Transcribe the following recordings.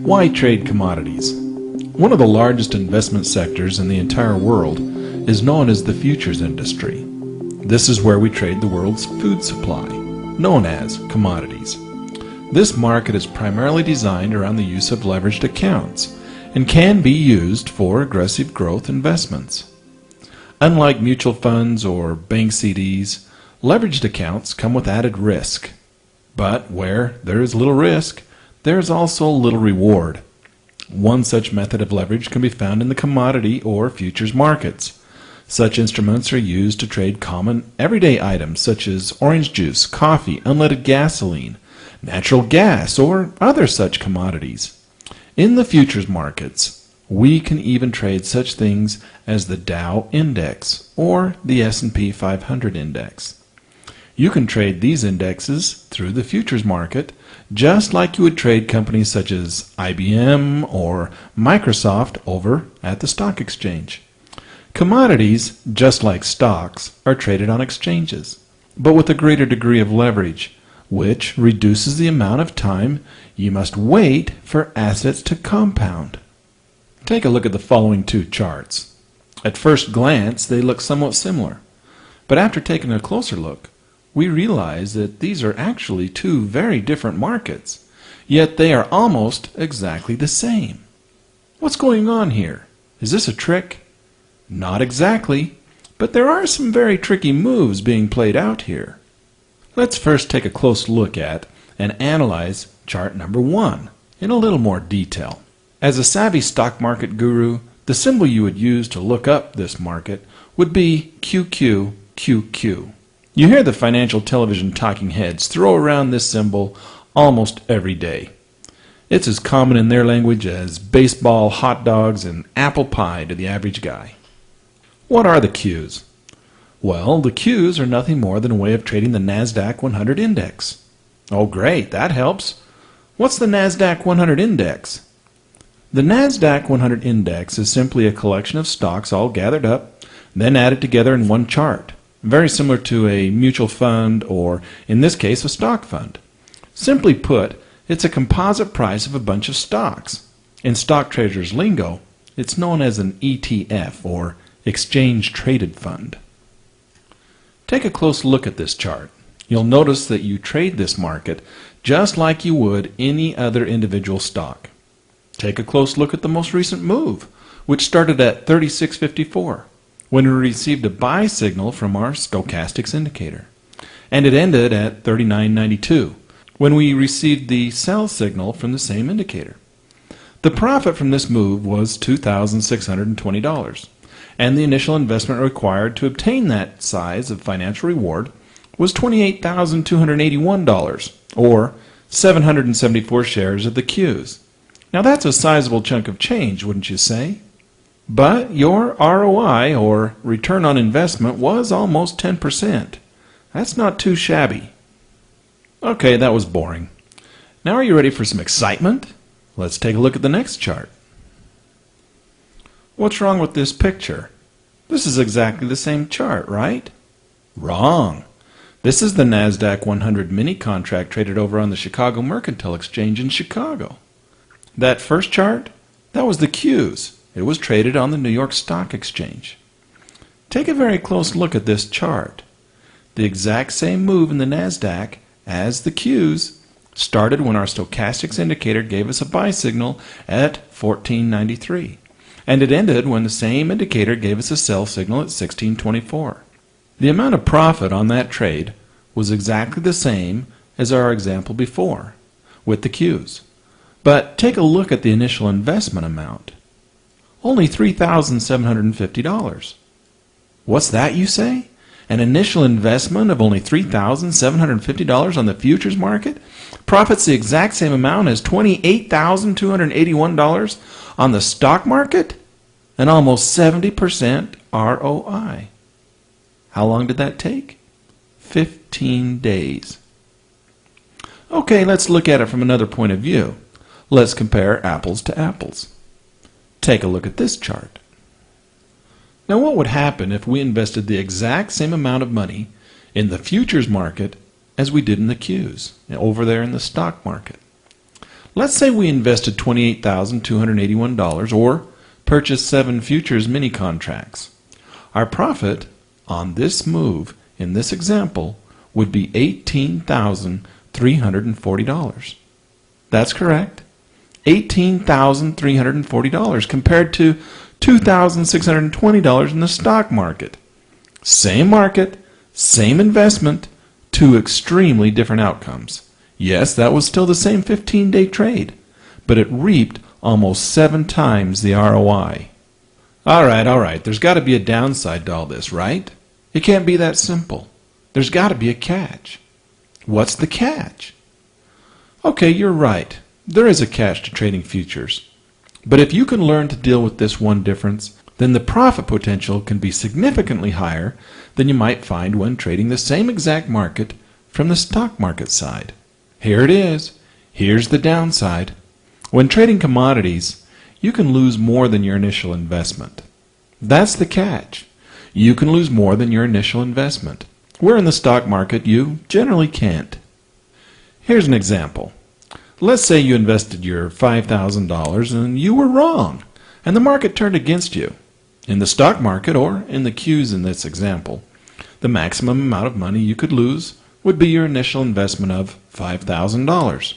Why trade commodities? One of the largest investment sectors in the entire world is known as the futures industry. This is where we trade the world's food supply, known as commodities. This market is primarily designed around the use of leveraged accounts and can be used for aggressive growth investments. Unlike mutual funds or bank CDs, leveraged accounts come with added risk. But where there is little risk, there is also little reward. One such method of leverage can be found in the commodity or futures markets. Such instruments are used to trade common everyday items such as orange juice, coffee, unleaded gasoline, natural gas, or other such commodities. In the futures markets, we can even trade such things as the Dow Index or the S&P 500 Index. You can trade these indexes through the futures market just like you would trade companies such as IBM or Microsoft over at the stock exchange. Commodities, just like stocks, are traded on exchanges, but with a greater degree of leverage, which reduces the amount of time you must wait for assets to compound. Take a look at the following two charts. At first glance, they look somewhat similar, but after taking a closer look, we realize that these are actually two very different markets, yet they are almost exactly the same. What's going on here? Is this a trick? Not exactly, but there are some very tricky moves being played out here. Let's first take a close look at and analyze chart number 1 in a little more detail. As a savvy stock market guru, the symbol you would use to look up this market would be QQQQ. You hear the financial television talking heads throw around this symbol almost every day. It's as common in their language as baseball, hot dogs, and apple pie to the average guy. What are the Qs? Well, the Qs are nothing more than a way of trading the NASDAQ 100 index. Oh great, that helps. What's the NASDAQ 100 index? The NASDAQ 100 index is simply a collection of stocks all gathered up, then added together in one chart. Very similar to a mutual fund or, in this case, a stock fund. Simply put, it's a composite price of a bunch of stocks. In stock traders' lingo, it's known as an ETF or exchange traded fund. Take a close look at this chart. You'll notice that you trade this market just like you would any other individual stock. Take a close look at the most recent move, which started at 36.54. when we received a buy signal from our stochastics indicator, and it ended at 39.92 when we received the sell signal from the same indicator. The profit from this move was $2,620, and the initial investment required to obtain that size of financial reward was $28,281, or 774 shares of the Qs. Now that's a sizable chunk of change, wouldn't you say? But your ROI, or return on investment, was almost 10%. That's not too shabby. Okay, that was boring. Now are you ready for some excitement? Let's take a look at the next chart. What's wrong with this picture? This is exactly the same chart, right? Wrong. This is the NASDAQ 100 mini contract traded over on the Chicago Mercantile Exchange in Chicago. That first chart, that was the Qs. It was traded on the New York Stock Exchange. Take a very close look at this chart. The exact same move in the NASDAQ as the Qs started when our stochastics indicator gave us a buy signal at 14.93, and it ended when the same indicator gave us a sell signal at 16.24. The amount of profit on that trade was exactly the same as our example before with the Qs. But take a look at the initial investment amount. Only $3,750. What's that, you say? An initial investment of only $3,750 on the futures market profits the exact same amount as $28,281 on the stock market? An almost 70% ROI. How long did that take? 15 days. Okay, let's look at it from another point of view. Let's compare apples to apples. Take a look at this chart. Now what would happen if we invested the exact same amount of money in the futures market as we did in the Qs over there in the stock market? Let's say we invested $28,281 or purchased 7 futures mini contracts. Our profit on this move in this example would be $18,340. That's correct. $18,340 compared to $2,620 in the stock market. Same market, same investment, two extremely different outcomes. Yes, that was still the same 15-day trade, but it reaped almost 7 times the ROI. All right, there's got to be a downside to all this, right? It can't be that simple. There's got to be a catch. What's the catch? Okay, you're right. There is a catch to trading futures. But if you can learn to deal with this one difference, then the profit potential can be significantly higher than you might find when trading the same exact market from the stock market side. Here it is. Here's the downside. When trading commodities, you can lose more than your initial investment. That's the catch. You can lose more than your initial investment. Where in the stock market you generally can't. Here's an example. Let's say you invested your $5,000 and you were wrong, and the market turned against you. In the stock market, or in the Qs in this example, the maximum amount of money you could lose would be your initial investment of $5,000.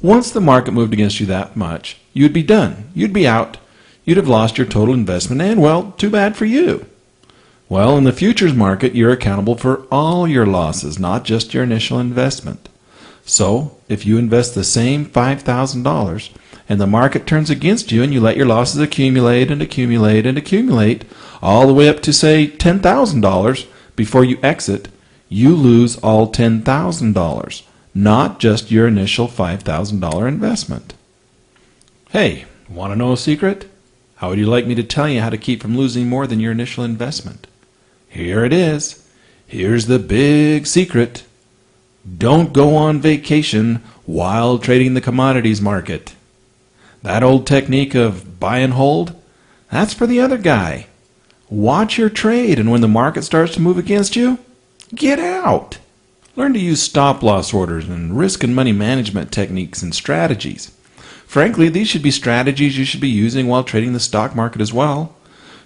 Once the market moved against you that much, you'd be done. You'd be out. You'd have lost your total investment, and, well, too bad for you. Well, in the futures market, you're accountable for all your losses, not just your initial investment. So, if you invest the same $5,000 and the market turns against you and you let your losses accumulate and accumulate and accumulate all the way up to, say, $10,000 before you exit, you lose all $10,000, not just your initial $5,000 investment. Hey, want to know a secret? How would you like me to tell you how to keep from losing more than your initial investment? Here it is. Here's the big secret. Don't go on vacation while trading the commodities market. That old technique of buy and hold, that's for the other guy. Watch your trade, and when the market starts to move against you, get out. Learn to use stop-loss orders and risk and money management techniques and strategies. Frankly, these should be strategies you should be using while trading the stock market as well.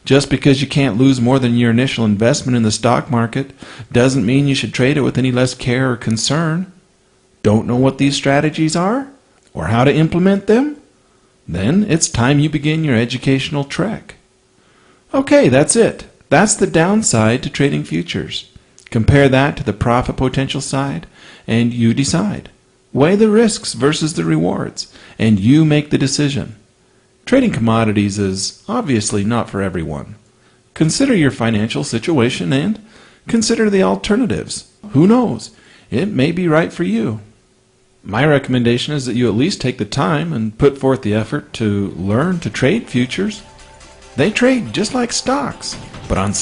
Just because you can't lose more than your initial investment in the stock market doesn't mean you should trade it with any less care or concern. Don't know what these strategies are or how to implement them? Then it's time you begin your educational trek. Okay, that's it. That's the downside to trading futures. Compare that to the profit potential side, and you decide. Weigh the risks versus the rewards, and you make the decision. Trading commodities is obviously not for everyone. Consider your financial situation and consider the alternatives. Who knows? It may be right for you. My recommendation is that you at least take the time and put forth the effort to learn to trade futures. They trade just like stocks, but on